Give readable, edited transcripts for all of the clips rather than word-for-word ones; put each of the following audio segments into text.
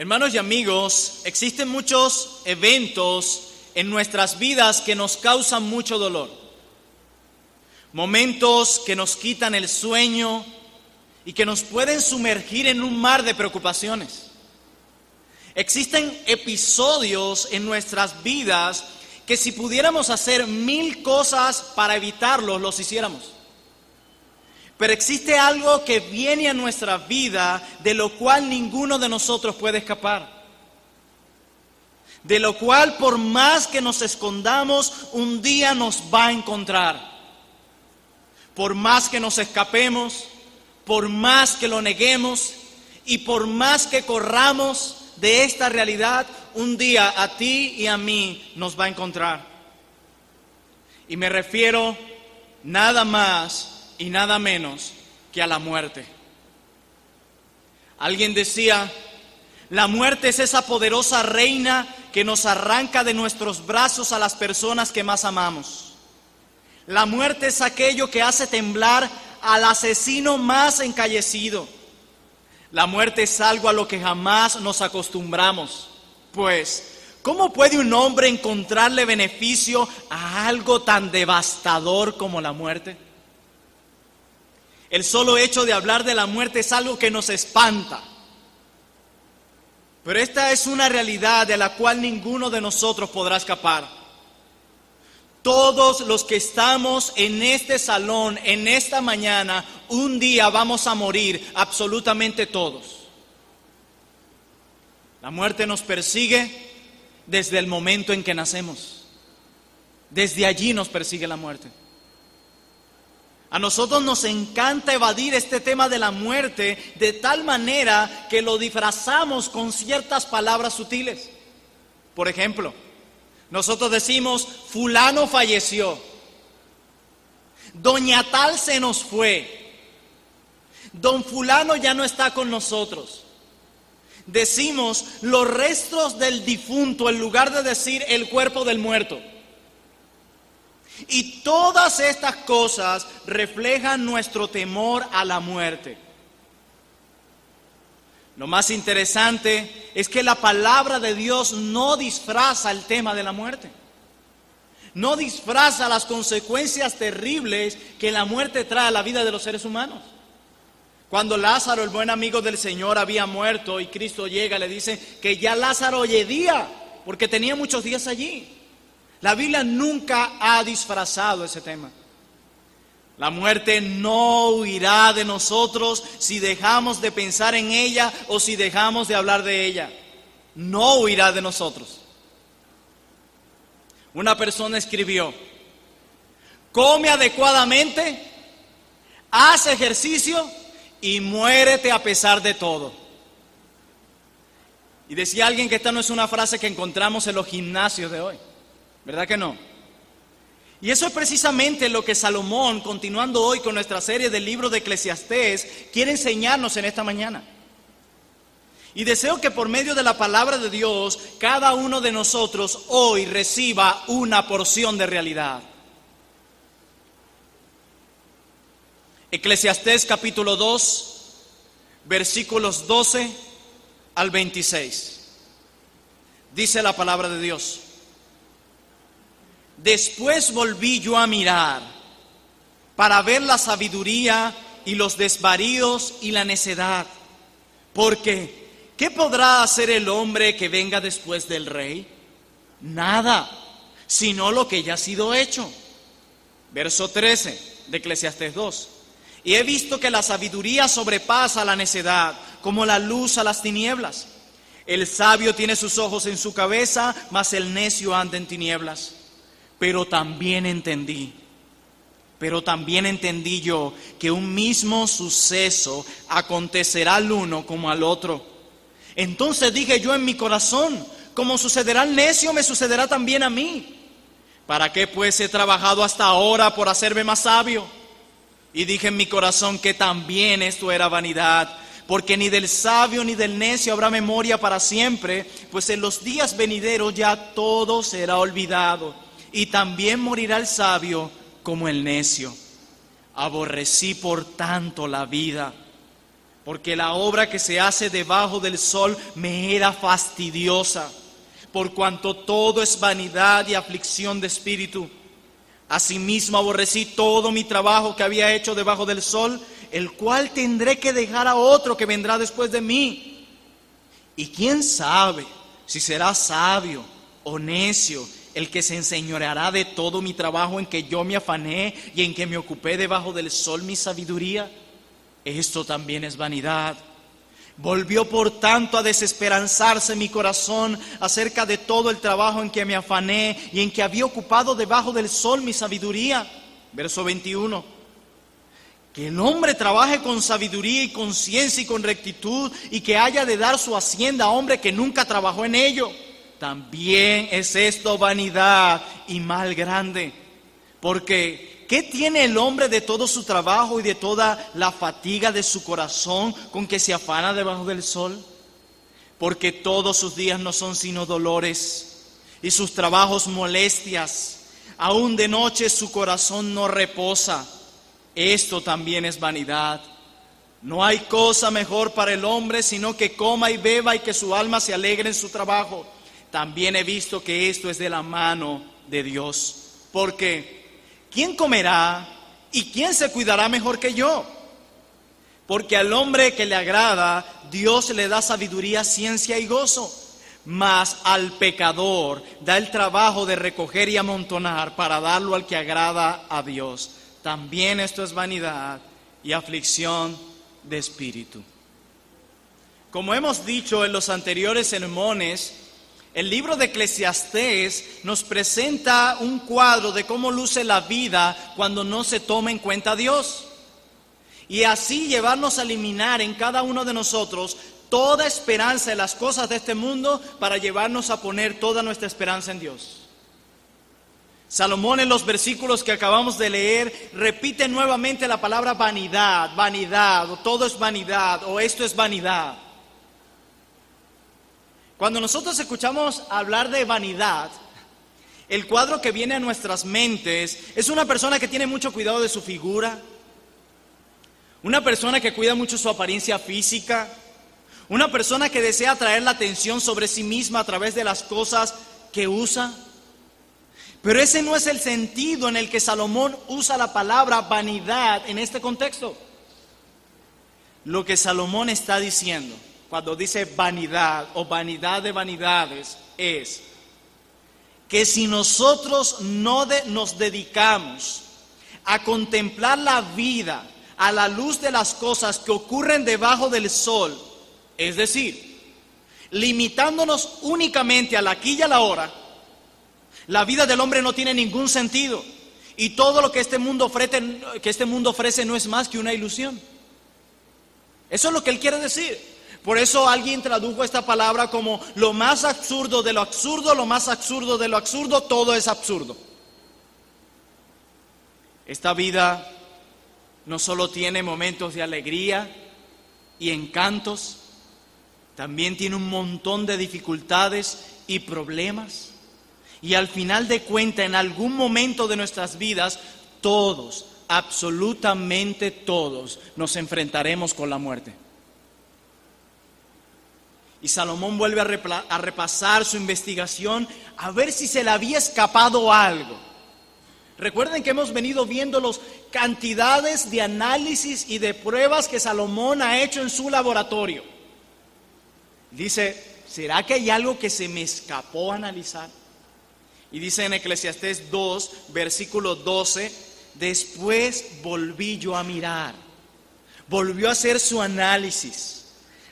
Hermanos y amigos, existen muchos eventos en nuestras vidas que nos causan mucho dolor. Momentos que nos quitan el sueño y que nos pueden sumergir en un mar de preocupaciones. Existen episodios en nuestras vidas que si pudiéramos hacer 1000 cosas para evitarlos, los hiciéramos. Pero existe algo que viene a nuestra vida de lo cual ninguno de nosotros puede escapar. De lo cual por más que nos escondamos, un día nos va a encontrar. Por más que nos escapemos, por más que lo neguemos y por más que corramos de esta realidad, un día a ti y a mí nos va a encontrar. Y me refiero nada más y nada menos que a la muerte. Alguien decía, la muerte es esa poderosa reina que nos arranca de nuestros brazos a las personas que más amamos. La muerte es aquello que hace temblar al asesino más encallecido. La muerte es algo a lo que jamás nos acostumbramos. Pues, ¿cómo puede un hombre encontrarle beneficio a algo tan devastador como la muerte? El solo hecho de hablar de la muerte es algo que nos espanta. Pero esta es una realidad de la cual ninguno de nosotros podrá escapar. Todos los que estamos en este salón, en esta mañana, un día vamos a morir, absolutamente todos. La muerte nos persigue desde el momento en que nacemos. Desde allí nos persigue la muerte. A nosotros nos encanta evadir este tema de la muerte de tal manera que lo disfrazamos con ciertas palabras sutiles. Por ejemplo, nosotros decimos, fulano falleció, doña tal se nos fue, don fulano ya no está con nosotros. Decimos los restos del difunto en lugar de decir el cuerpo del muerto. Y todas estas cosas reflejan nuestro temor a la muerte. Lo más interesante es que la palabra de Dios no disfraza el tema de la muerte. No disfraza las consecuencias terribles que la muerte trae a la vida de los seres humanos. Cuando Lázaro, el buen amigo del Señor, había muerto y Cristo llega, le dice que ya Lázaro yedía porque tenía muchos días allí. La Biblia nunca ha disfrazado ese tema. La muerte no huirá de nosotros si dejamos de pensar en ella o si dejamos de hablar de ella. No huirá de nosotros. Una persona escribió, come adecuadamente, haz ejercicio y muérete a pesar de todo. Y decía alguien que esta no es una frase que encontramos en los gimnasios de hoy. ¿Verdad que no? Y eso es precisamente lo que Salomón, continuando hoy con nuestra serie del libro de Eclesiastés, quiere enseñarnos en esta mañana. Y deseo que por medio de la palabra de Dios, cada uno de nosotros hoy reciba una porción de realidad. Eclesiastés capítulo 2, versículos 12 al 26. Dice la palabra de Dios. Después volví yo a mirar para ver la sabiduría y los desvaríos y la necedad. Porque, ¿qué podrá hacer el hombre que venga después del rey? Nada, sino lo que ya ha sido hecho. Verso 13 de Eclesiastés 2. Y he visto que la sabiduría sobrepasa la necedad, como la luz a las tinieblas. El sabio tiene sus ojos en su cabeza, mas el necio anda en tinieblas. Pero también entendí yo que un mismo suceso acontecerá al uno como al otro. Entonces dije yo en mi corazón, como sucederá al necio, me sucederá también a mí. ¿Para qué pues he trabajado hasta ahora por hacerme más sabio? Y dije en mi corazón que también esto era vanidad, porque ni del sabio ni del necio habrá memoria para siempre, pues en los días venideros ya todo será olvidado. Y también morirá el sabio como el necio. Aborrecí por tanto la vida, porque la obra que se hace debajo del sol me era fastidiosa, por cuanto todo es vanidad y aflicción de espíritu. Asimismo aborrecí todo mi trabajo que había hecho debajo del sol, el cual tendré que dejar a otro que vendrá después de mí. Y quién sabe si será sabio o necio el que se enseñoreará de todo mi trabajo en que yo me afané y en que me ocupé debajo del sol mi sabiduría. Esto también es vanidad. Volvió por tanto a desesperanzarse mi corazón acerca de todo el trabajo en que me afané y en que había ocupado debajo del sol mi sabiduría. Verso 21. Que el hombre trabaje con sabiduría y con ciencia y con rectitud, y que haya de dar su hacienda a hombre que nunca trabajó en ello. También es esto vanidad y mal grande. Porque ¿qué tiene el hombre de todo su trabajo y de toda la fatiga de su corazón con que se afana debajo del sol? Porque todos sus días no son sino dolores, y sus trabajos molestias. Aún de noche su corazón no reposa. Esto también es vanidad. No hay cosa mejor para el hombre sino que coma y beba y que su alma se alegre en su trabajo. También he visto que esto es de la mano de Dios. Porque ¿quién comerá y quién se cuidará mejor que yo? Porque al hombre que le agrada, Dios le da sabiduría, ciencia y gozo. Mas al pecador da el trabajo de recoger y amontonar para darlo al que agrada a Dios. También esto es vanidad y aflicción de espíritu. Como hemos dicho en los anteriores sermones, el libro de Eclesiastés nos presenta un cuadro de cómo luce la vida cuando no se toma en cuenta a Dios. Y así llevarnos a eliminar en cada uno de nosotros toda esperanza en las cosas de este mundo para llevarnos a poner toda nuestra esperanza en Dios. Salomón en los versículos que acabamos de leer repite nuevamente la palabra vanidad, vanidad, o todo es vanidad, o esto es vanidad. Cuando nosotros escuchamos hablar de vanidad, el cuadro que viene a nuestras mentes es una persona que tiene mucho cuidado de su figura, una persona que cuida mucho su apariencia física, una persona que desea atraer la atención sobre sí misma a través de las cosas que usa. Pero ese no es el sentido en el que Salomón usa la palabra vanidad en este contexto. Lo que Salomón está diciendo cuando dice vanidad o vanidad de vanidades es que si nosotros no nos dedicamos a contemplar la vida a la luz de las cosas que ocurren debajo del sol, es decir, limitándonos únicamente al aquí y a la hora, la vida del hombre no tiene ningún sentido y todo lo que este mundo ofrece no es más que una ilusión. Eso es lo que él quiere decir. Por eso alguien tradujo esta palabra como lo más absurdo de lo absurdo, lo más absurdo de lo absurdo, todo es absurdo. Esta vida no solo tiene momentos de alegría y encantos, también tiene un montón de dificultades y problemas. Y al final de cuentas, en algún momento de nuestras vidas, todos, absolutamente todos, nos enfrentaremos con la muerte. Y Salomón vuelve a repasar su investigación a ver si se le había escapado algo. Recuerden que hemos venido viendo las cantidades de análisis y de pruebas que Salomón ha hecho en su laboratorio. Dice, ¿será que hay algo que se me escapó a analizar? Y dice en Eclesiastés 2, versículo 12, después volví yo a mirar, volvió a hacer su análisis,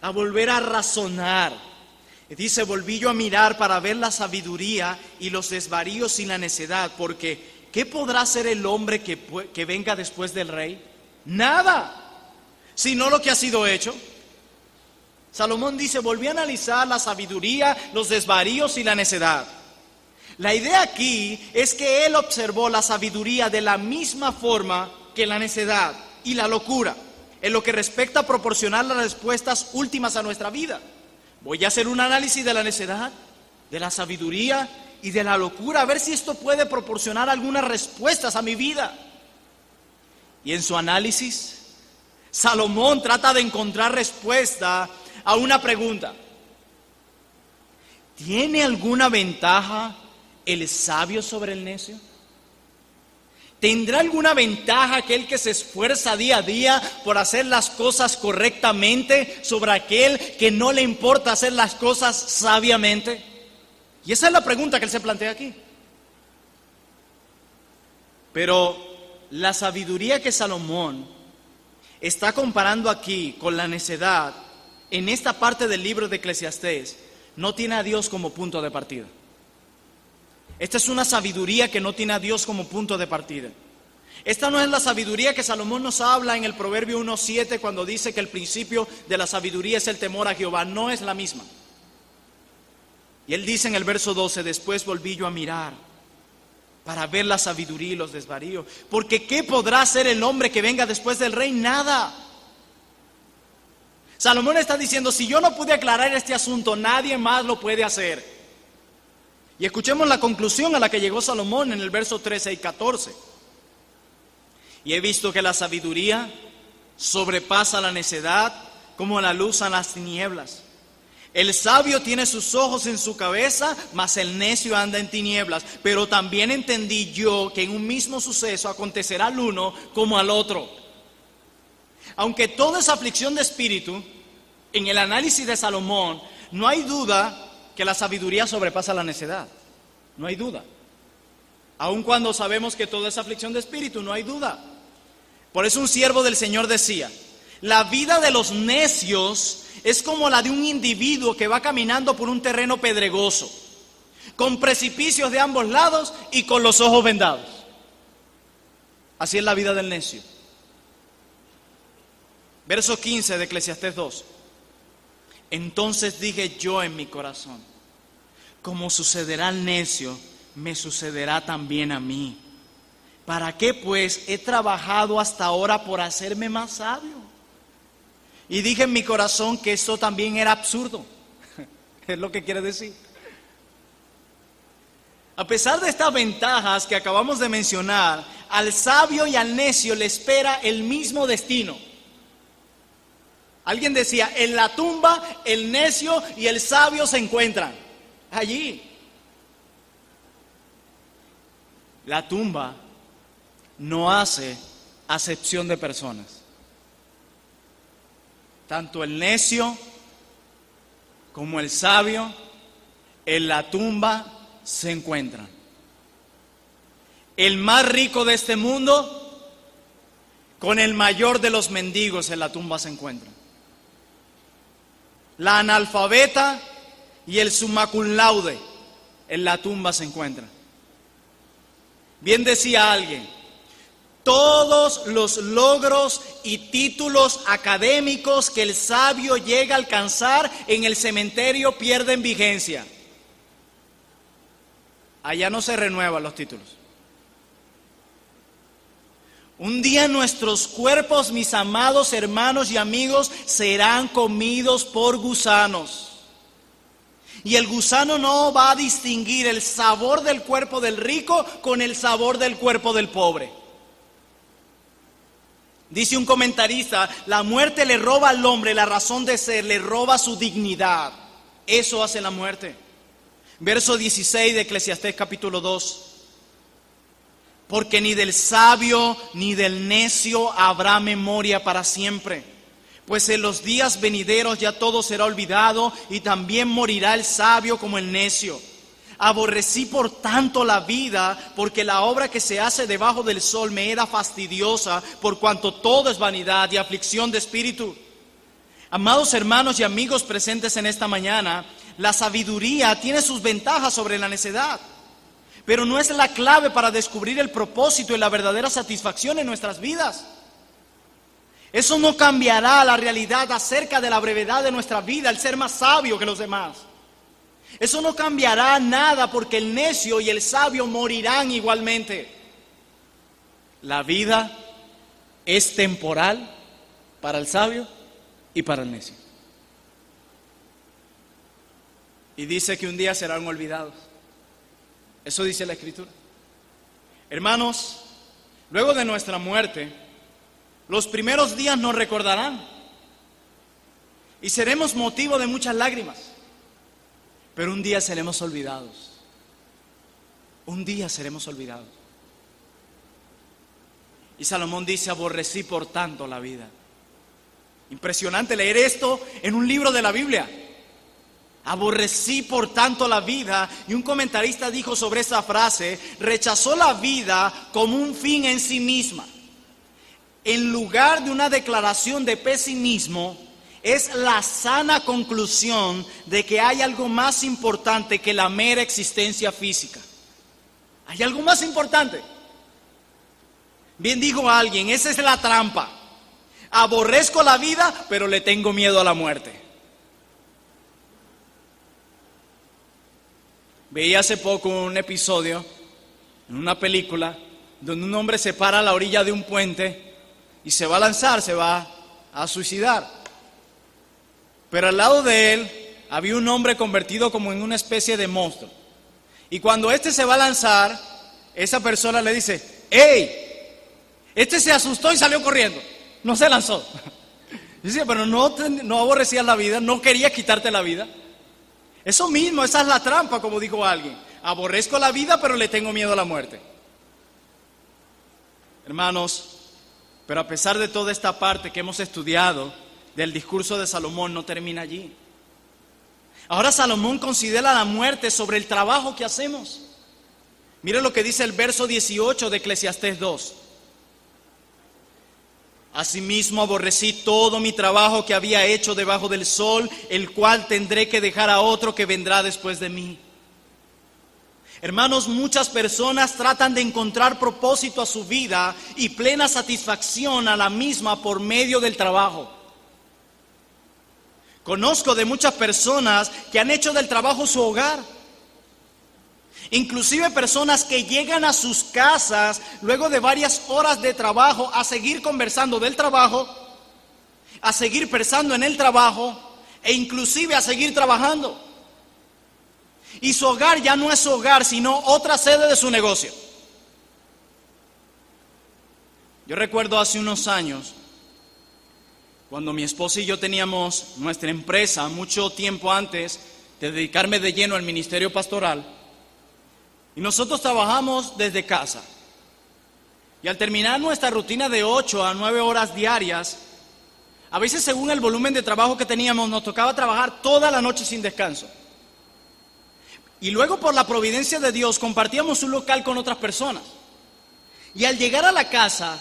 a volver a razonar. Y dice, volví yo a mirar para ver la sabiduría y los desvaríos y la necedad, porque ¿qué podrá hacer el hombre que venga después del rey? Nada, sino lo que ha sido hecho. Salomón dice, volví a analizar la sabiduría, los desvaríos y la necedad. La idea aquí es que él observó la sabiduría de la misma forma que la necedad y la locura, en lo que respecta a proporcionar las respuestas últimas a nuestra vida. Voy a hacer un análisis de la necedad, de la sabiduría y de la locura, a ver si esto puede proporcionar algunas respuestas a mi vida. Y en su análisis, Salomón trata de encontrar respuesta a una pregunta. ¿Tiene alguna ventaja el sabio sobre el necio? ¿Tendrá alguna ventaja aquel que se esfuerza día a día por hacer las cosas correctamente sobre aquel que no le importa hacer las cosas sabiamente? Y esa es la pregunta que él se plantea aquí. Pero la sabiduría que Salomón está comparando aquí con la necedad en esta parte del libro de Eclesiastés no tiene a Dios como punto de partida. Esta es una sabiduría que no tiene a Dios como punto de partida. Esta no es la sabiduría que Salomón nos habla en el Proverbio 1:7 cuando dice que el principio de la sabiduría es el temor a Jehová. No es la misma. Y él dice en el verso 12, después volví yo a mirar para ver la sabiduría y los desvaríos. Porque ¿qué podrá hacer el hombre que venga después del rey? Nada. Salomón está diciendo, si yo no pude aclarar este asunto, nadie más lo puede hacer. Y escuchemos la conclusión a la que llegó Salomón en el verso 13 y 14. Y he visto que la sabiduría sobrepasa la necedad como la luz a las tinieblas. El sabio tiene sus ojos en su cabeza, mas el necio anda en tinieblas. Pero también entendí yo que en un mismo suceso acontecerá al uno como al otro. Aunque todo es aflicción de espíritu, en el análisis de Salomón no hay duda que la sabiduría sobrepasa la necedad. No hay duda. Aun cuando sabemos que todo es aflicción de espíritu, no hay duda. Por eso un siervo del Señor decía, la vida de los necios es como la de un individuo que va caminando por un terreno pedregoso, con precipicios de ambos lados y con los ojos vendados. Así es la vida del necio. Verso 15 de Eclesiastés 2. Entonces dije yo en mi corazón, como sucederá al necio, me sucederá también a mí. ¿Para qué pues he trabajado hasta ahora por hacerme más sabio? Y dije en mi corazón que esto también era absurdo. Es lo que quiere decir. A pesar de estas ventajas que acabamos de mencionar, al sabio y al necio le espera el mismo destino. Alguien decía, en la tumba el necio y el sabio se encuentran. Allí. La tumba no hace acepción de personas. Tanto el necio como el sabio en la tumba se encuentran. El más rico de este mundo con el mayor de los mendigos en la tumba se encuentran. La analfabeta y el summa cum laude en la tumba se encuentran. Bien decía alguien, todos los logros y títulos académicos que el sabio llega a alcanzar en el cementerio pierden vigencia. Allá no se renuevan los títulos. Un día nuestros cuerpos, mis amados hermanos y amigos, serán comidos por gusanos. Y el gusano no va a distinguir el sabor del cuerpo del rico con el sabor del cuerpo del pobre. Dice un comentarista, la muerte le roba al hombre la razón de ser, le roba su dignidad. Eso hace la muerte. Verso 16 de Eclesiastés capítulo 2. Porque ni del sabio ni del necio habrá memoria para siempre. Pues en los días venideros ya todo será olvidado y también morirá el sabio como el necio. Aborrecí por tanto la vida, porque la obra que se hace debajo del sol me era fastidiosa, por cuanto todo es vanidad y aflicción de espíritu. Amados hermanos y amigos presentes en esta mañana, la sabiduría tiene sus ventajas sobre la necedad, pero no es la clave para descubrir el propósito y la verdadera satisfacción en nuestras vidas. Eso no cambiará la realidad acerca de la brevedad de nuestra vida, el ser más sabio que los demás. Eso no cambiará nada porque el necio y el sabio morirán igualmente. La vida es temporal para el sabio y para el necio. Y dice que un día serán olvidados. Eso dice la Escritura. Hermanos, luego de nuestra muerte, Los primeros días nos recordarán y seremos motivo de muchas lágrimas, pero un día seremos olvidados. Un día seremos olvidados. Y Salomón dice: aborrecí por tanto la vida. Impresionante leer esto en un libro de la Biblia. Aborrecí por tanto la vida. Y un comentarista dijo sobre esa frase: rechazó la vida como un fin en sí misma. En lugar de una declaración de pesimismo, es la sana conclusión de que hay algo más importante que la mera existencia física. Hay algo más importante. Bien dijo alguien: esa es la trampa. Aborrezco la vida, pero le tengo miedo a la muerte. Veí hace poco un episodio en una película donde un hombre se para a la orilla de un puente y se va a lanzar, se va a suicidar. Pero al lado de él había un hombre convertido como en una especie de monstruo. Y cuando este se va a lanzar, esa persona le dice: ¡Ey! Este se asustó y salió corriendo. No se lanzó. Dice: pero no aborrecías la vida, no querías quitarte la vida. Eso mismo, esa es la trampa, como dijo alguien. Aborrezco la vida, pero le tengo miedo a la muerte. Hermanos, pero a pesar de toda esta parte que hemos estudiado del discurso de Salomón, no termina allí. Ahora Salomón considera la muerte sobre el trabajo que hacemos. Mire lo que dice el verso 18 de Eclesiastés 2. Asimismo aborrecí todo mi trabajo que había hecho debajo del sol, el cual tendré que dejar a otro que vendrá después de mí. Hermanos, muchas personas tratan de encontrar propósito a su vida y plena satisfacción a la misma por medio del trabajo. Conozco de muchas personas que han hecho del trabajo su hogar. Inclusive personas que llegan a sus casas luego de varias horas de trabajo a seguir conversando del trabajo, a seguir pensando en el trabajo e inclusive a seguir trabajando. Y su hogar ya no es su hogar, sino otra sede de su negocio. Yo recuerdo hace unos años, cuando mi esposa y yo teníamos nuestra empresa, mucho tiempo antes de dedicarme de lleno al ministerio pastoral, y nosotros trabajamos desde casa. Y al terminar nuestra rutina de 8 a 9 horas diarias, a veces según el volumen de trabajo que teníamos, nos tocaba trabajar toda la noche sin descanso. Y luego, por la providencia de Dios, compartíamos un local con otras personas. Y al llegar a la casa,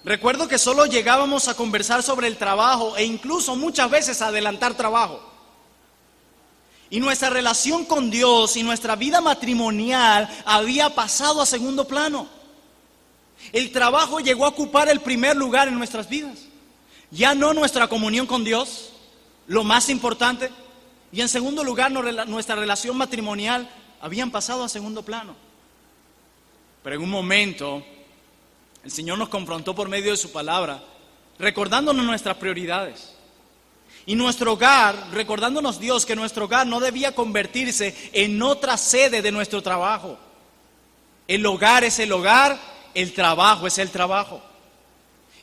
recuerdo que solo llegábamos a conversar sobre el trabajo e incluso muchas veces a adelantar trabajo. Y nuestra relación con Dios y nuestra vida matrimonial había pasado a segundo plano. El trabajo llegó a ocupar el primer lugar en nuestras vidas. Ya no nuestra comunión con Dios, lo más importante. Y en segundo lugar, nuestra relación matrimonial habían pasado a segundo plano. Pero en un momento, el Señor nos confrontó por medio de su palabra, recordándonos nuestras prioridades. Y nuestro hogar, recordándonos Dios que nuestro hogar no debía convertirse en otra sede de nuestro trabajo. El hogar es el hogar, el trabajo es el trabajo.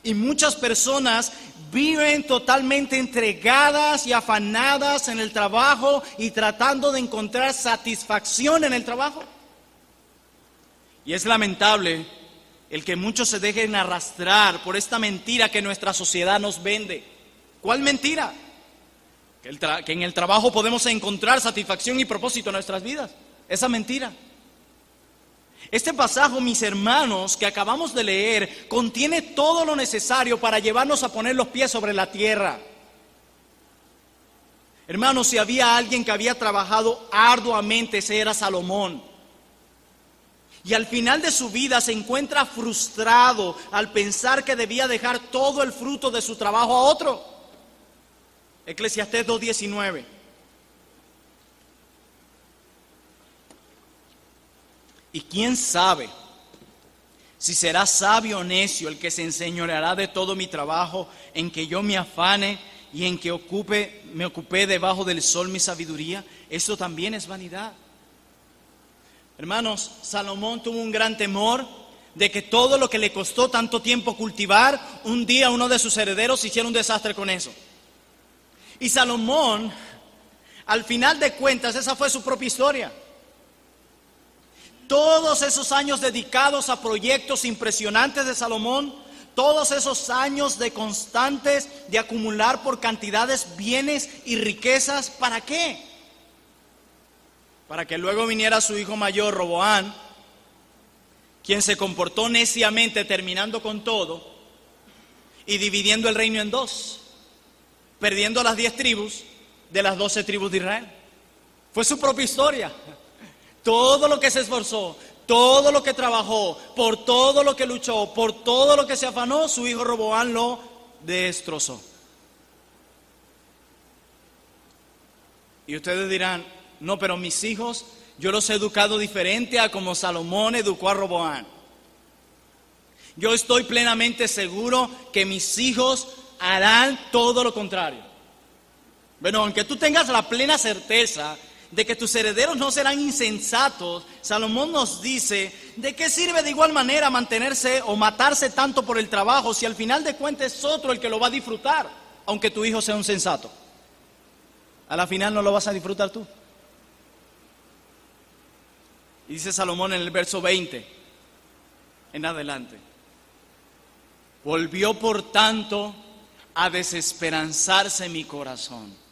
Y muchas personas viven totalmente entregadas y afanadas en el trabajo y tratando de encontrar satisfacción en el trabajo. Y es lamentable el que muchos se dejen arrastrar por esta mentira que nuestra sociedad nos vende. ¿Cuál mentira? Que en el trabajo podemos encontrar satisfacción y propósito en nuestras vidas. Esa mentira. Este pasaje, mis hermanos, que acabamos de leer, contiene todo lo necesario para llevarnos a poner los pies sobre la tierra. Hermanos, si había alguien que había trabajado arduamente, ese era Salomón. Y al final de su vida se encuentra frustrado al pensar que debía dejar todo el fruto de su trabajo a otro. Eclesiastés 2:19. Y quién sabe si será sabio o necio el que se enseñoreará de todo mi trabajo, en que yo me afane y en que me ocupé debajo del sol mi sabiduría. Eso también es vanidad. Hermanos, Salomón tuvo un gran temor de que todo lo que le costó tanto tiempo cultivar, un día uno de sus herederos hiciera un desastre con eso. Y Salomón, al final de cuentas, esa fue su propia historia. Todos esos años dedicados a proyectos impresionantes de Salomón, todos esos años de constantes de acumular por cantidades bienes y riquezas, ¿para qué? Para que luego viniera su hijo mayor, Roboam, quien se comportó neciamente terminando con todo y dividiendo el reino en dos, perdiendo las 10 tribus de las 12 tribus de Israel. Fue su propia historia. Todo lo que se esforzó, todo lo que trabajó, por todo lo que luchó, por todo lo que se afanó, su hijo Roboam lo destrozó. Y ustedes dirán, no, pero mis hijos, yo los he educado diferente a como Salomón educó a Roboam. Yo estoy plenamente seguro que mis hijos harán todo lo contrario. Bueno, aunque tú tengas la plena certeza de que tus herederos no serán insensatos, Salomón nos dice, ¿de qué sirve de igual manera mantenerse o matarse tanto por el trabajo si al final de cuentas es otro el que lo va a disfrutar, aunque tu hijo sea un sensato? A la final no lo vas a disfrutar tú. Y dice Salomón en el verso 20 en adelante: volvió por tanto a desesperanzarse mi corazón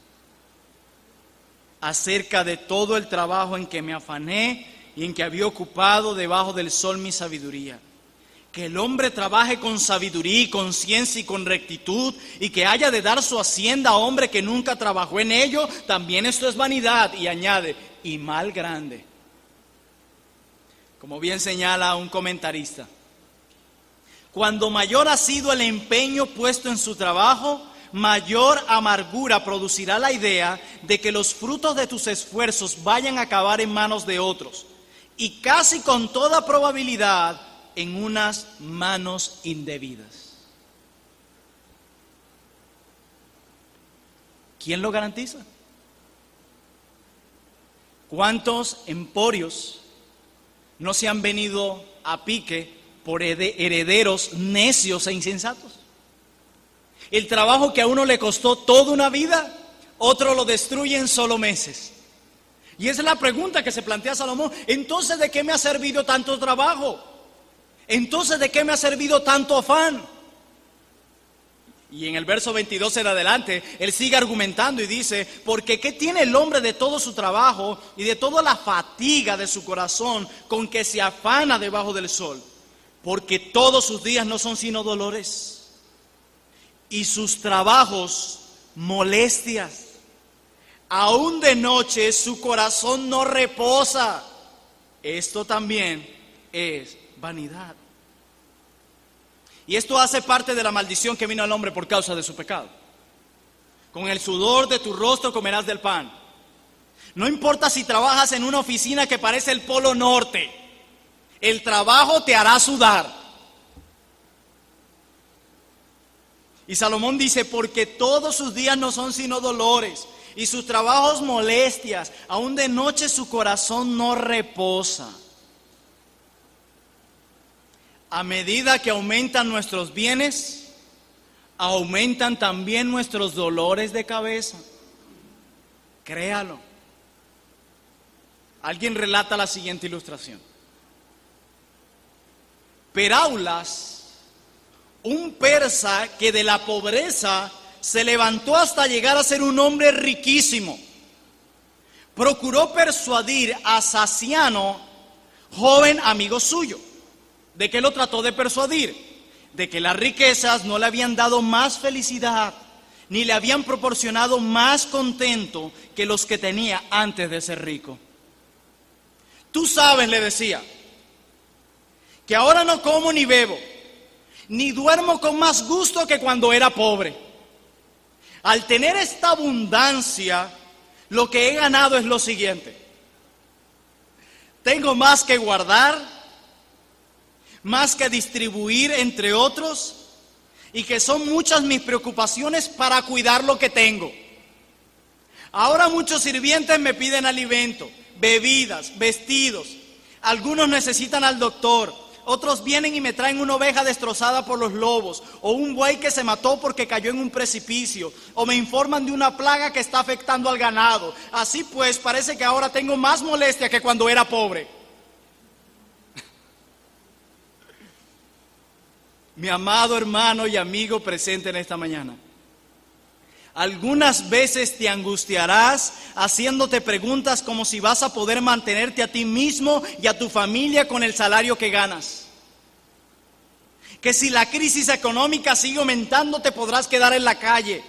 acerca de todo el trabajo en que me afané y en que había ocupado debajo del sol mi sabiduría. Que el hombre trabaje con sabiduría y con ciencia y con rectitud, y que haya de dar su hacienda a hombre que nunca trabajó en ello, también esto es vanidad. Y añade, y mal grande. Como bien señala un comentarista, cuando mayor ha sido el empeño puesto en su trabajo, mayor amargura producirá la idea de que los frutos de tus esfuerzos vayan a acabar en manos de otros, y casi con toda probabilidad en unas manos indebidas. ¿Quién lo garantiza? ¿Cuántos emporios no se han venido a pique por herederos necios e insensatos? El trabajo que a uno le costó toda una vida, otro lo destruye en solo meses. Y esa es la pregunta que se plantea Salomón. Entonces, ¿de qué me ha servido tanto trabajo? Entonces, ¿de qué me ha servido tanto afán? Y en el verso 22 en adelante, él sigue argumentando y dice, porque ¿qué tiene el hombre de todo su trabajo y de toda la fatiga de su corazón con que se afana debajo del sol? Porque todos sus días no son sino dolores, y sus trabajos molestias. Aún de noche su corazón no reposa. Esto también es vanidad. Y esto hace parte de la maldición que vino al hombre por causa de su pecado. Con el sudor de tu rostro comerás del pan. No importa si trabajas en una oficina que parece el Polo Norte, el trabajo te hará sudar. Y Salomón dice, porque todos sus días no son sino dolores, y sus trabajos molestias, aún de noche su corazón no reposa. A medida que aumentan nuestros bienes, aumentan también nuestros dolores de cabeza. Créalo. Alguien relata la siguiente ilustración. Peraulas, un persa que de la pobreza se levantó hasta llegar a ser un hombre riquísimo, procuró persuadir a Saciano, joven amigo suyo. ¿De qué lo trató de persuadir? De que las riquezas no le habían dado más felicidad, ni le habían proporcionado más contento que los que tenía antes de ser rico. Tú sabes, le decía, que ahora no como ni bebo, ni duermo con más gusto que cuando era pobre. Al tener esta abundancia, lo que he ganado es lo siguiente: tengo más que guardar, más que distribuir entre otros, y que son muchas mis preocupaciones para cuidar lo que tengo. Ahora muchos sirvientes me piden alimento, bebidas, vestidos. Algunos necesitan al doctor, Otros vienen y me traen una oveja destrozada por los lobos, o un buey que se mató porque cayó en un precipicio, o me informan de una plaga que está afectando al ganado. Así pues, parece que ahora tengo más molestia que cuando era pobre. Mi amado hermano y amigo presente en esta mañana, algunas veces te angustiarás haciéndote preguntas como si vas a poder mantenerte a ti mismo y a tu familia con el salario que ganas. Que si la crisis económica sigue aumentando te podrás quedar en la calle.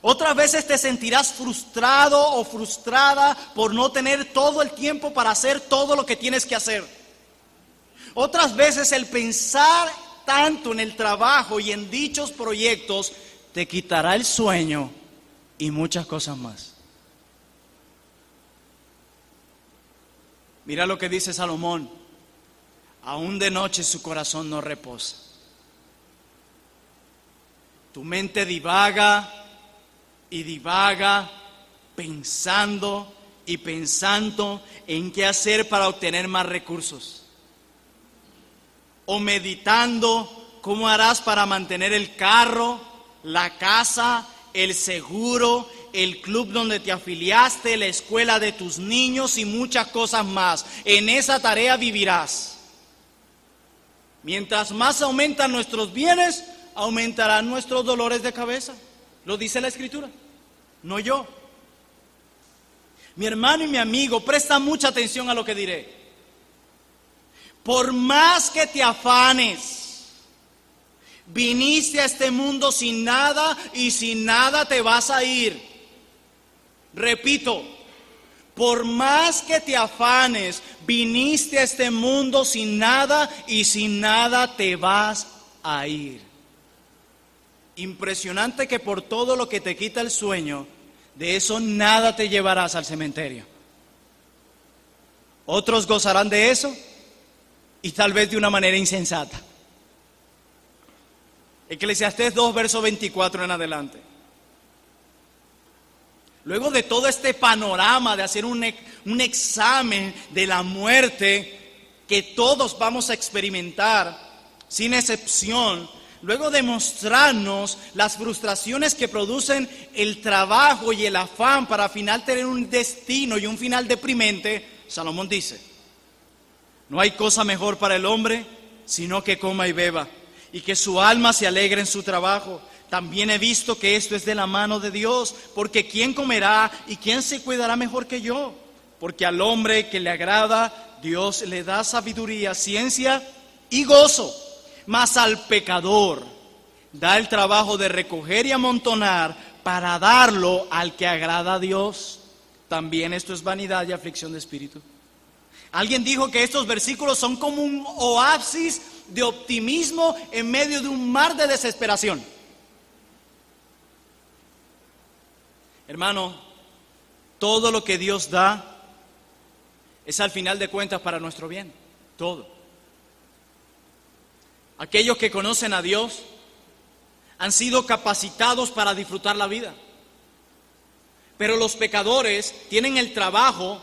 Otras veces te sentirás frustrado o frustrada por no tener todo el tiempo para hacer todo lo que tienes que hacer. Otras veces el pensar tanto en el trabajo y en dichos proyectos te quitará el sueño y muchas cosas más. Mira lo que dice Salomón: aún de noche su corazón no reposa. Tu mente divaga y divaga pensando y pensando en qué hacer para obtener más recursos, o meditando cómo harás para mantener el carro, la casa, el seguro, el club donde te afiliaste, la escuela de tus niños y muchas cosas más. En esa tarea vivirás. Mientras más aumentan nuestros bienes, aumentarán nuestros dolores de cabeza. Lo dice la Escritura, no yo. Mi hermano y mi amigo, presta mucha atención a lo que diré. Por más que te afanes, viniste a este mundo sin nada y sin nada te vas a ir. Repito, por más que te afanes, viniste a este mundo sin nada y sin nada te vas a ir. Impresionante que por todo lo que te quita el sueño, de eso nada te llevarás al cementerio. Otros gozarán de eso y tal vez de una manera insensata. Eclesiastés 2, verso 24 en adelante. Luego de todo este panorama de hacer un examen de la muerte que todos vamos a experimentar, sin excepción, luego de mostrarnos las frustraciones que producen el trabajo y el afán para al final tener un destino y un final deprimente, Salomón dice: no hay cosa mejor para el hombre sino que coma y beba, y que su alma se alegre en su trabajo. También he visto que esto es de la mano de Dios, porque ¿quién comerá y quién se cuidará mejor que yo? Porque al hombre que le agrada, Dios le da sabiduría, ciencia y gozo, mas al pecador da el trabajo de recoger y amontonar para darlo al que agrada a Dios. También esto es vanidad y aflicción de espíritu. Alguien dijo que estos versículos son como un oasis de optimismo en medio de un mar de desesperación. Hermano, todo lo que Dios da es al final de cuentas para nuestro bien, todo. Aquellos que conocen a Dios han sido capacitados para disfrutar la vida, pero los pecadores tienen el trabajo,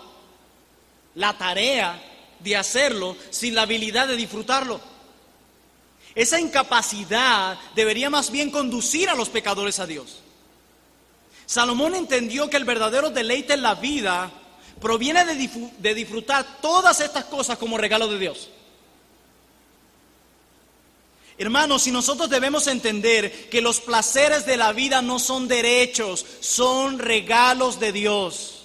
la tarea de hacerlo sin la habilidad de disfrutarlo. Esa incapacidad debería más bien conducir a los pecadores a Dios. Salomón entendió que el verdadero deleite en la vida proviene de disfrutar todas estas cosas como regalo de Dios. Hermanos, si nosotros debemos entender que los placeres de la vida no son derechos, son regalos de Dios.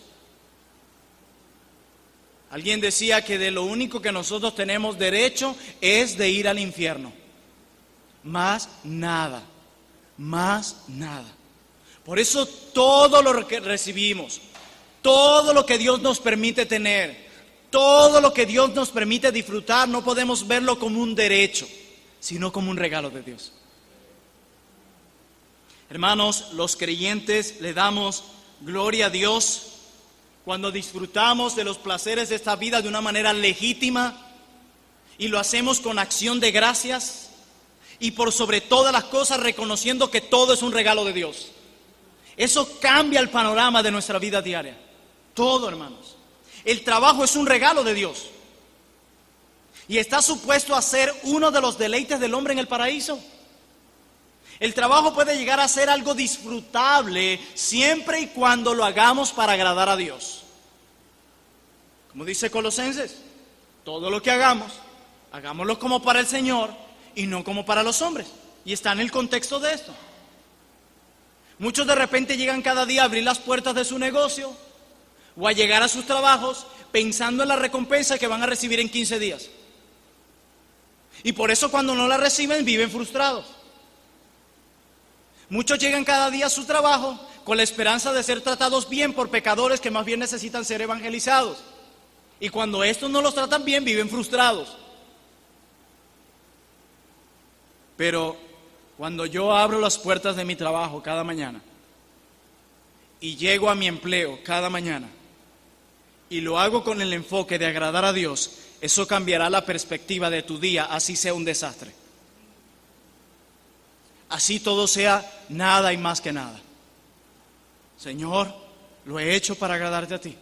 Alguien decía que de lo único que nosotros tenemos derecho es de ir al infierno. Más nada, más nada. Por eso todo lo que recibimos, todo lo que Dios nos permite tener, todo lo que Dios nos permite disfrutar, no podemos verlo como un derecho, sino como un regalo de Dios. Hermanos, los creyentes le damos gloria a Dios cuando disfrutamos de los placeres de esta vida de una manera legítima y lo hacemos con acción de gracias y por sobre todas las cosas reconociendo que todo es un regalo de Dios. Eso cambia el panorama de nuestra vida diaria. Todo, hermanos. El trabajo es un regalo de Dios. Y está supuesto a ser uno de los deleites del hombre en el paraíso. El trabajo puede llegar a ser algo disfrutable siempre y cuando lo hagamos para agradar a Dios. Como dice Colosenses, todo lo que hagamos, hagámoslo como para el Señor y no como para los hombres. Y está en el contexto de esto. Muchos de repente llegan cada día a abrir las puertas de su negocio o a llegar a sus trabajos pensando en la recompensa que van a recibir en 15 días. Y por eso cuando no la reciben viven frustrados. Muchos llegan cada día a su trabajo con la esperanza de ser tratados bien por pecadores que más bien necesitan ser evangelizados. Y cuando estos no los tratan bien, viven frustrados. Pero cuando yo abro las puertas de mi trabajo cada mañana y llego a mi empleo cada mañana y lo hago con el enfoque de agradar a Dios, eso cambiará la perspectiva de tu día, así sea un desastre. Así todo sea nada y más que nada. Señor, lo he hecho para agradarte a ti.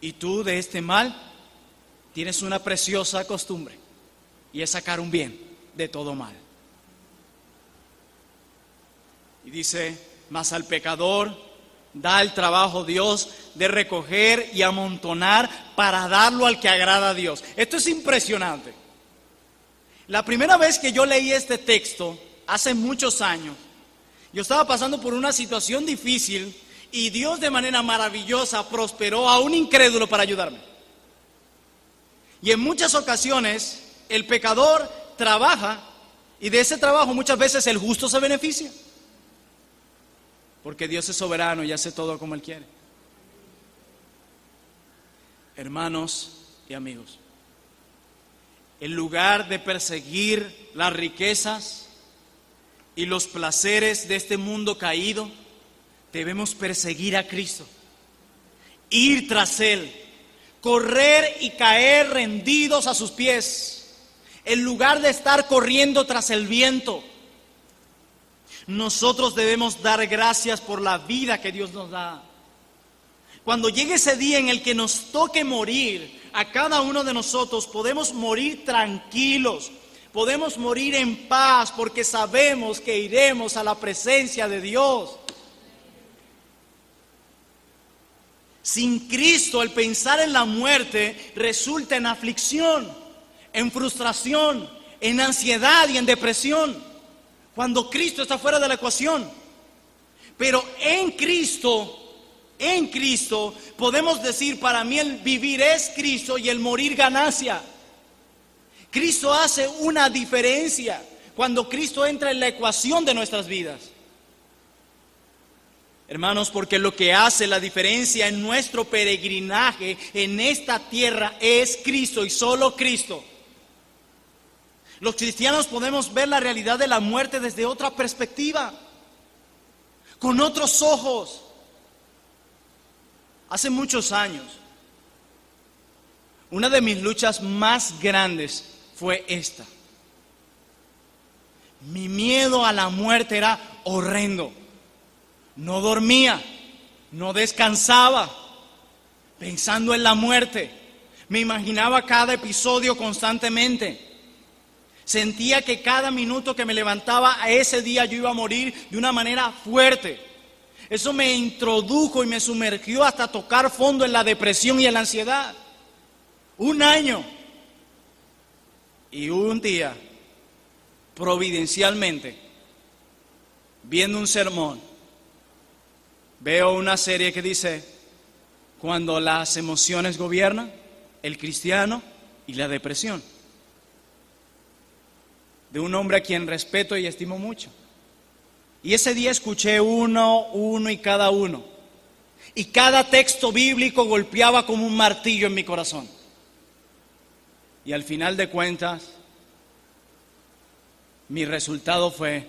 Y tú de este mal tienes una preciosa costumbre, y es sacar un bien de todo mal. Y dice, mas al pecador da el trabajo Dios de recoger y amontonar para darlo al que agrada a Dios. Esto es impresionante. La primera vez que yo leí este texto, hace muchos años, yo estaba pasando por una situación difícil y Dios de manera maravillosa prosperó a un incrédulo para ayudarme. Y en muchas ocasiones el pecador trabaja y de ese trabajo muchas veces el justo se beneficia. Porque Dios es soberano y hace todo como Él quiere. Hermanos y amigos, en lugar de perseguir las riquezas y los placeres de este mundo caído, debemos perseguir a Cristo, ir tras Él, correr y caer rendidos a sus pies, en lugar de estar corriendo tras el viento. Nosotros debemos dar gracias por la vida que Dios nos da. Cuando llegue ese día en el que nos toque morir, a cada uno de nosotros podemos morir tranquilos, podemos morir en paz, porque sabemos que iremos a la presencia de Dios. Sin Cristo, el pensar en la muerte resulta en aflicción, en frustración, en ansiedad y en depresión, cuando Cristo está fuera de la ecuación. Pero en Cristo podemos decir, para mí el vivir es Cristo y el morir ganancia. Cristo hace una diferencia cuando Cristo entra en la ecuación de nuestras vidas. Hermanos, porque lo que hace la diferencia en nuestro peregrinaje en esta tierra es Cristo y solo Cristo. Los cristianos podemos ver la realidad de la muerte desde otra perspectiva, con otros ojos. Hace muchos años, una de mis luchas más grandes fue esta. Mi miedo a la muerte era horrendo. No dormía, no descansaba, pensando en la muerte. Me imaginaba cada episodio constantemente. Sentía que cada minuto que me levantaba a ese día yo iba a morir de una manera fuerte. Eso me introdujo y me sumergió hasta tocar fondo en la depresión y en la ansiedad. Un año. Y un día, providencialmente, viendo un sermón, veo una serie que dice, cuando las emociones gobiernan, el cristiano y la depresión. De un hombre a quien respeto y estimo mucho. Y ese día escuché uno y cada uno. Y cada texto bíblico golpeaba como un martillo en mi corazón. Y al final de cuentas, mi resultado fue,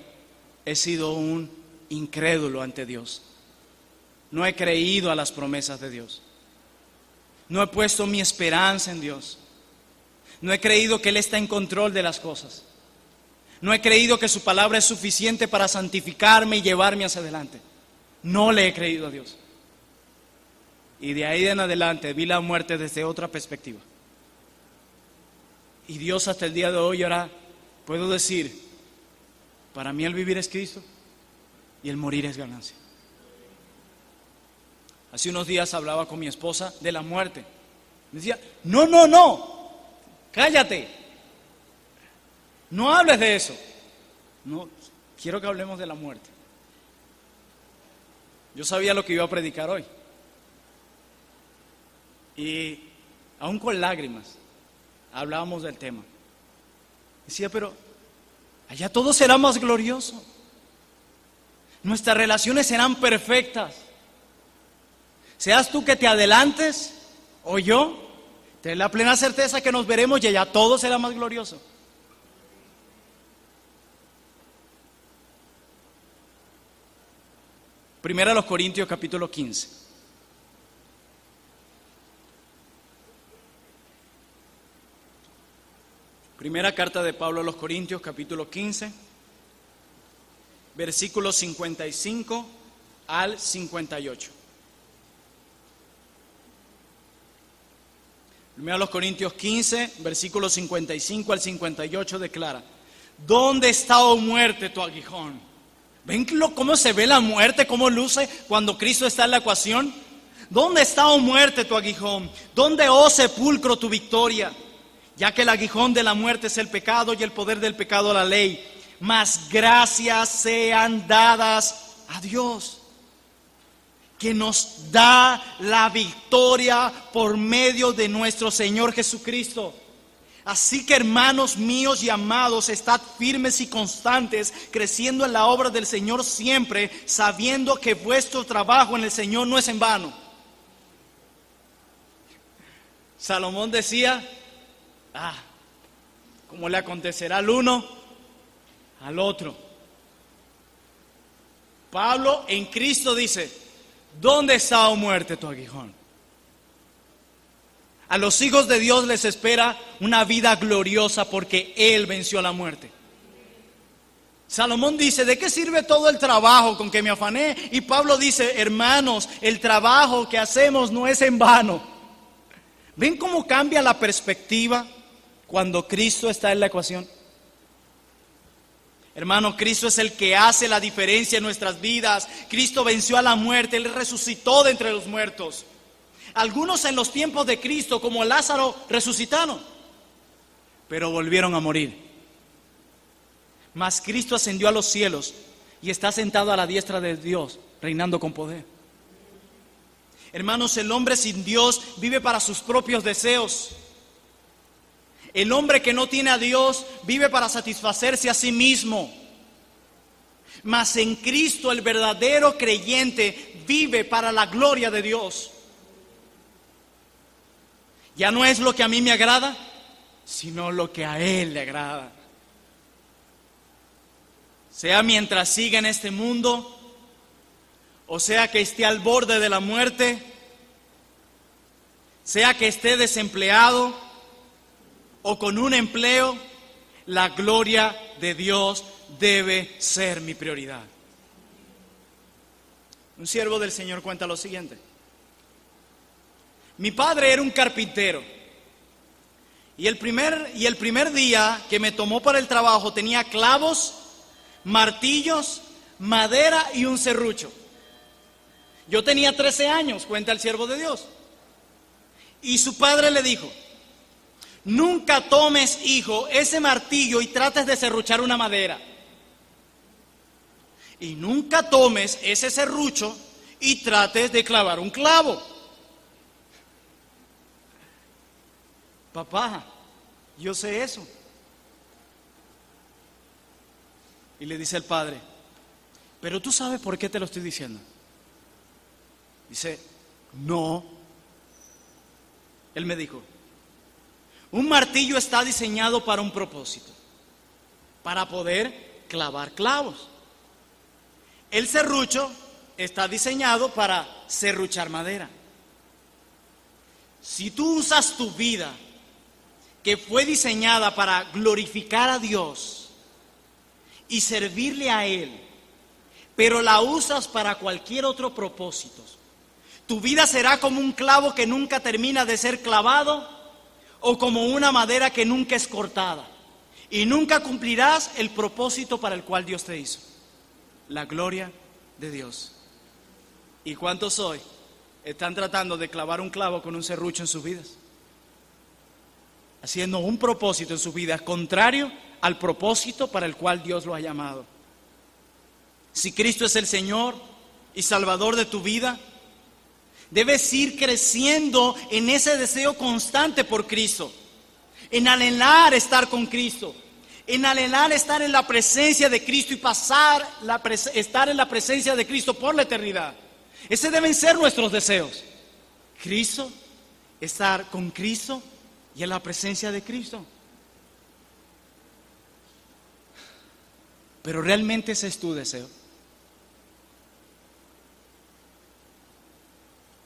he sido un incrédulo ante Dios. No he creído a las promesas de Dios. No he puesto mi esperanza en Dios. No he creído que Él está en control de las cosas. No he creído que su palabra es suficiente para santificarme y llevarme hacia adelante. No le he creído a Dios. Y de ahí en adelante vi la muerte desde otra perspectiva. Y Dios hasta el día de hoy ahora puedo decir, para mí el vivir es Cristo y el morir es ganancia. Hace unos días hablaba con mi esposa de la muerte. Me decía, no, cállate. No hables de eso. No, quiero que hablemos de la muerte. Yo sabía lo que iba a predicar hoy. Y aún con lágrimas hablábamos del tema. Decía, pero allá todo será más glorioso. Nuestras relaciones serán perfectas. Seas tú que te adelantes o yo, ten la plena certeza que nos veremos y allá todo será más glorioso. Primera a los Corintios capítulo 15. Primera carta de Pablo a los Corintios capítulo 15, versículos 55 al 58. Primera a los Corintios 15, versículos 55 al 58 declara: ¿Dónde está, oh muerte, tu aguijón? ¿Ven cómo se ve la muerte, cómo luce cuando Cristo está en la ecuación? ¿Dónde está, oh muerte, tu aguijón? ¿Dónde, oh sepulcro, tu victoria? Ya que el aguijón de la muerte es el pecado y el poder del pecado la ley. Mas gracias sean dadas a Dios, que nos da la victoria por medio de nuestro Señor Jesucristo. Así que, hermanos míos y amados, estad firmes y constantes, creciendo en la obra del Señor siempre, sabiendo que vuestro trabajo en el Señor no es en vano. Salomón decía, ¿cómo le acontecerá al uno al otro? Pablo en Cristo dice, ¿dónde está, oh muerte, tu aguijón? A los hijos de Dios les espera una vida gloriosa porque Él venció a la muerte. Salomón dice, ¿de qué sirve todo el trabajo con que me afané? Y Pablo dice, hermanos, el trabajo que hacemos no es en vano. ¿Ven cómo cambia la perspectiva cuando Cristo está en la ecuación? Hermano, Cristo es el que hace la diferencia en nuestras vidas. Cristo venció a la muerte, Él resucitó de entre los muertos. Algunos en los tiempos de Cristo, como Lázaro, resucitaron, pero volvieron a morir. Mas Cristo ascendió a los cielos y está sentado a la diestra de Dios, reinando con poder. Hermanos, el hombre sin Dios vive para sus propios deseos. El hombre que no tiene a Dios vive para satisfacerse a sí mismo. Mas en Cristo el verdadero creyente vive para la gloria de Dios. Ya no es lo que a mí me agrada, sino lo que a Él le agrada. Sea mientras siga en este mundo, o sea que esté al borde de la muerte, sea que esté desempleado o con un empleo, la gloria de Dios debe ser mi prioridad. Un siervo del Señor cuenta lo siguiente. Mi padre era un carpintero y el primer día que me tomó para el trabajo tenía clavos, martillos, madera y un serrucho. Yo tenía 13 años, cuenta el siervo de Dios. Y su padre le dijo, nunca tomes, hijo, ese martillo y trates de serruchar una madera. Y nunca tomes ese serrucho y trates de clavar un clavo. Papá, yo sé eso. Y le dice el padre, pero tú sabes por qué te lo estoy diciendo. Dice, no. Él me dijo, un martillo está diseñado para un propósito, para poder clavar clavos. El serrucho está diseñado para serruchar madera. Si tú usas tu vida, que fue diseñada para glorificar a Dios y servirle a Él, pero la usas para cualquier otro propósito, tu vida será como un clavo que nunca termina de ser clavado o como una madera que nunca es cortada, y nunca cumplirás el propósito para el cual Dios te hizo, la gloria de Dios. ¿Y cuántos hoy están tratando de clavar un clavo con un serrucho en sus vidas? Haciendo un propósito en sus vidas contrario al propósito para el cual Dios lo ha llamado. Si Cristo es el Señor y Salvador de tu vida, debes ir creciendo en ese deseo constante por Cristo, en anhelar estar con Cristo, en anhelar estar en la presencia de Cristo y estar en la presencia de Cristo por la eternidad. Ese deben ser nuestros deseos. Cristo, estar con Cristo y en la presencia de Cristo. Pero realmente ese es tu deseo.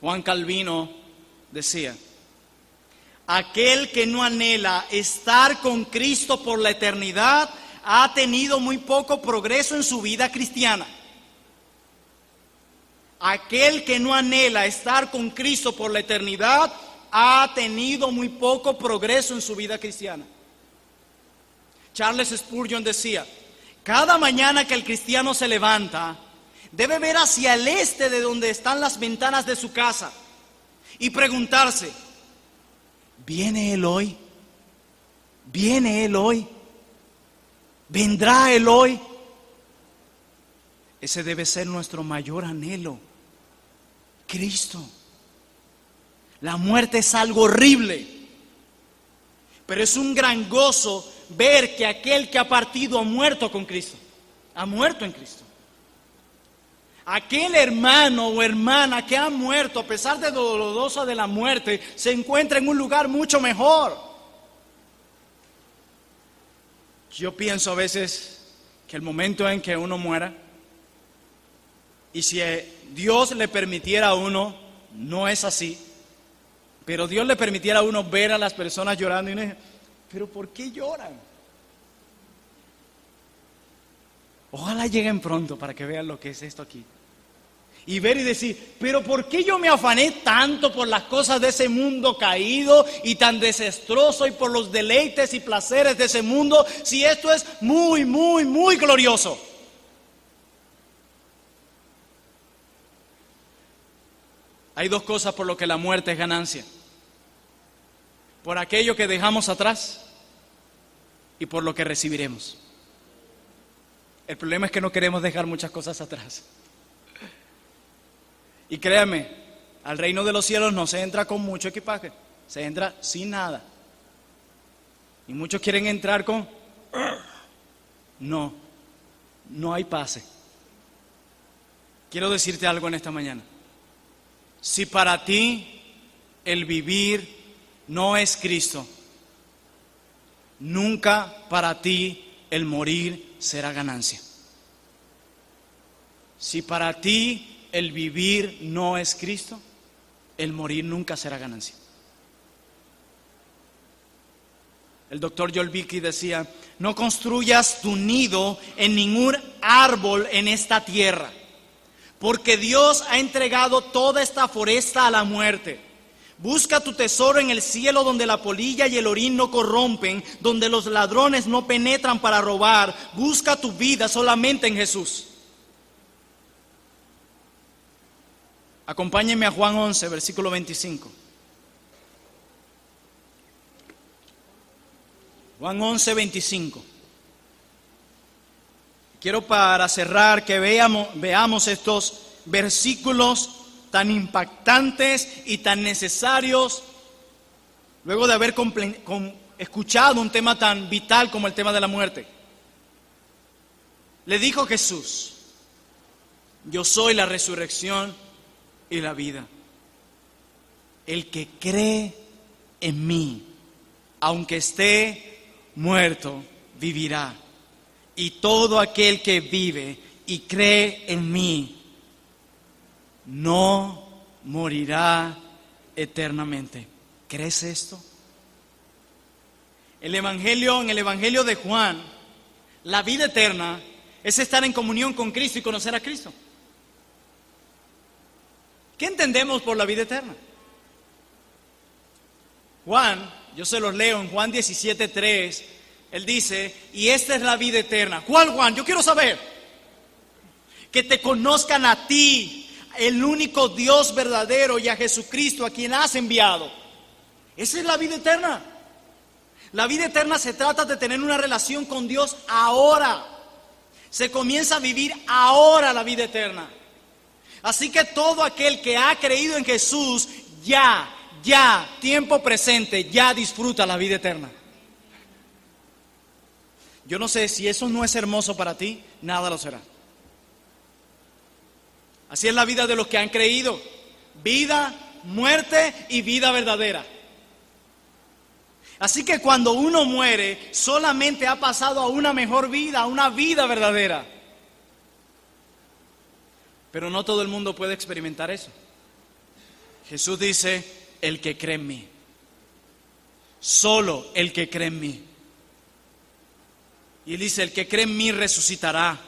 Juan Calvino decía: aquel que no anhela estar con Cristo por la eternidad ha tenido muy poco progreso en su vida cristiana. Aquel que no anhela estar con Cristo por la eternidad ha tenido muy poco progreso en su vida cristiana. Charles Spurgeon decía: cada mañana que el cristiano se levanta, debe ver hacia el este de donde están las ventanas de su casa y preguntarse: ¿viene Él hoy? ¿Viene Él hoy? ¿Vendrá Él hoy? Ese debe ser nuestro mayor anhelo. Cristo. La muerte es algo horrible, pero es un gran gozo ver que aquel que ha partido ha muerto con Cristo, ha muerto en Cristo. Aquel hermano o hermana que ha muerto, a pesar de lo dolorosa de la muerte, se encuentra en un lugar mucho mejor. Yo pienso a veces que el momento en que uno muera, y si Dios le permitiera a uno, no es así, pero Dios le permitiera a uno ver a las personas llorando y uno dice: ¿pero por qué lloran? Ojalá lleguen pronto para que vean lo que es esto aquí. Y ver y decir: ¿pero por qué yo me afané tanto por las cosas de ese mundo caído y tan desastroso, y por los deleites y placeres de ese mundo, si esto es muy, muy, muy glorioso? Hay dos cosas por lo que la muerte es ganancia: por aquello que dejamos atrás y por lo que recibiremos. El problema es que no queremos dejar muchas cosas atrás. Y créanme, al reino de los cielos no se entra con mucho equipaje, se entra sin nada. Y muchos quieren entrar con... No hay pase. Quiero decirte algo en esta mañana. Si para ti el vivir no es Cristo, nunca para ti el morir será ganancia. Si para ti el vivir no es Cristo, el morir nunca será ganancia. El doctor Joel Beeke decía: no construyas tu nido en ningún árbol en esta tierra, porque Dios ha entregado toda esta foresta a la muerte. Busca tu tesoro en el cielo, donde la polilla y el orín no corrompen, donde los ladrones no penetran para robar. Busca tu vida solamente en Jesús. Acompáñenme a Juan 11, versículo 25. Juan 11, 25. Quiero, para cerrar, que veamos estos versículos tan impactantes y tan necesarios, luego de haber escuchado un tema tan vital como el tema de la muerte. Le dijo Jesús: yo soy la resurrección y la vida. El que cree en mí, aunque esté muerto, vivirá. Y todo aquel que vive y cree en mí no morirá eternamente. ¿Crees esto? En el Evangelio de Juan, la vida eterna es estar en comunión con Cristo y conocer a Cristo. ¿Qué entendemos por la vida eterna? Juan yo se los leo en Juan 17:3, Él dice, y esta es la vida eterna. ¿Cuál, Juan? Yo quiero saber. Que te conozcan a ti, el único Dios verdadero, y a Jesucristo, a quien has enviado. Esa es la vida eterna. La vida eterna se trata de tener una relación con Dios ahora. Se comienza a vivir ahora la vida eterna. Así que todo aquel que ha creído en Jesús, ya, tiempo presente, ya disfruta la vida eterna. Yo no sé si eso no es hermoso para ti, nada lo será. Así es la vida de los que han creído. Vida, muerte y vida verdadera. Así que cuando uno muere, solamente ha pasado a una mejor vida, a una vida verdadera. Pero no todo el mundo puede experimentar eso. Jesús dice, el que cree en mí. Solo el que cree en mí. Y Él dice, el que cree en mí resucitará.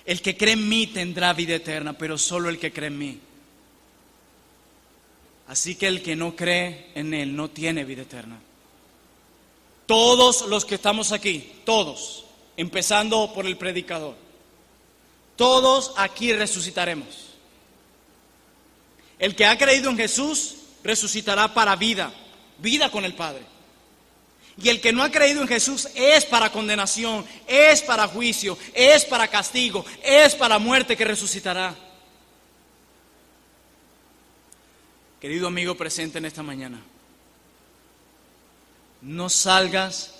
El que cree en mí tendrá vida eterna, pero solo el que cree en mí. Así que el que no cree en Él no tiene vida eterna. Todos los que estamos aquí, todos, empezando por el predicador, todos aquí resucitaremos. El que ha creído en Jesús resucitará para vida, vida con el Padre. Y el que no ha creído en Jesús es para condenación, es para juicio, es para castigo, es para muerte que resucitará. Querido amigo presente en esta mañana, no salgas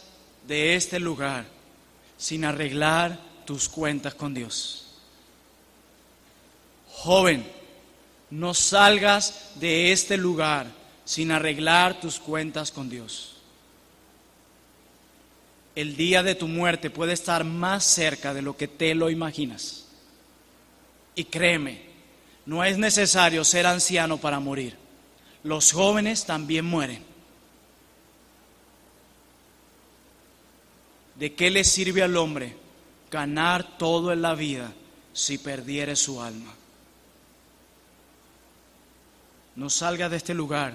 de este lugar sin arreglar tus cuentas con Dios. Joven, no salgas de este lugar sin arreglar tus cuentas con Dios. El día de tu muerte puede estar más cerca de lo que te lo imaginas. Y créeme, no es necesario ser anciano para morir. Los jóvenes también mueren. ¿De qué le sirve al hombre ganar todo en la vida si perdiere su alma? No salgas de este lugar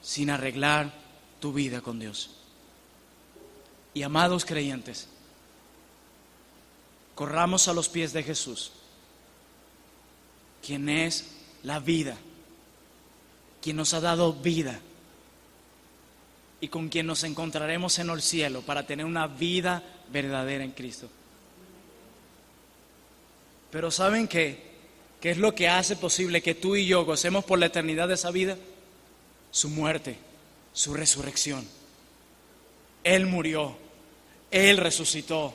sin arreglar tu vida con Dios. Y amados creyentes, corramos a los pies de Jesús, quien es la vida, quien nos ha dado vida y con quien nos encontraremos en el cielo para tener una vida verdadera en Cristo. Pero ¿saben qué? ¿Qué es lo que hace posible que tú y yo gocemos por la eternidad de esa vida? Su muerte, su resurrección. Él murió, Él resucitó,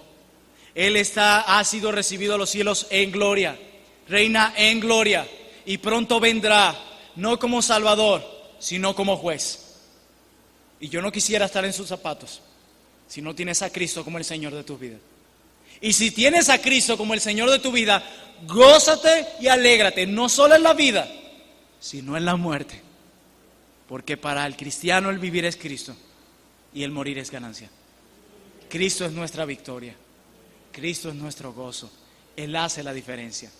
Él ha sido recibido a los cielos en gloria, reina en gloria, y pronto vendrá, no como Salvador, sino como juez. Y yo no quisiera estar en sus zapatos si no tienes a Cristo como el Señor de tu vida. Y si tienes a Cristo como el Señor de tu vida, gózate y alégrate, no solo en la vida, sino en la muerte. Porque para el cristiano el vivir es Cristo y el morir es ganancia. Cristo es nuestra victoria, Cristo es nuestro gozo, Él hace la diferencia.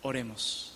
Oremos.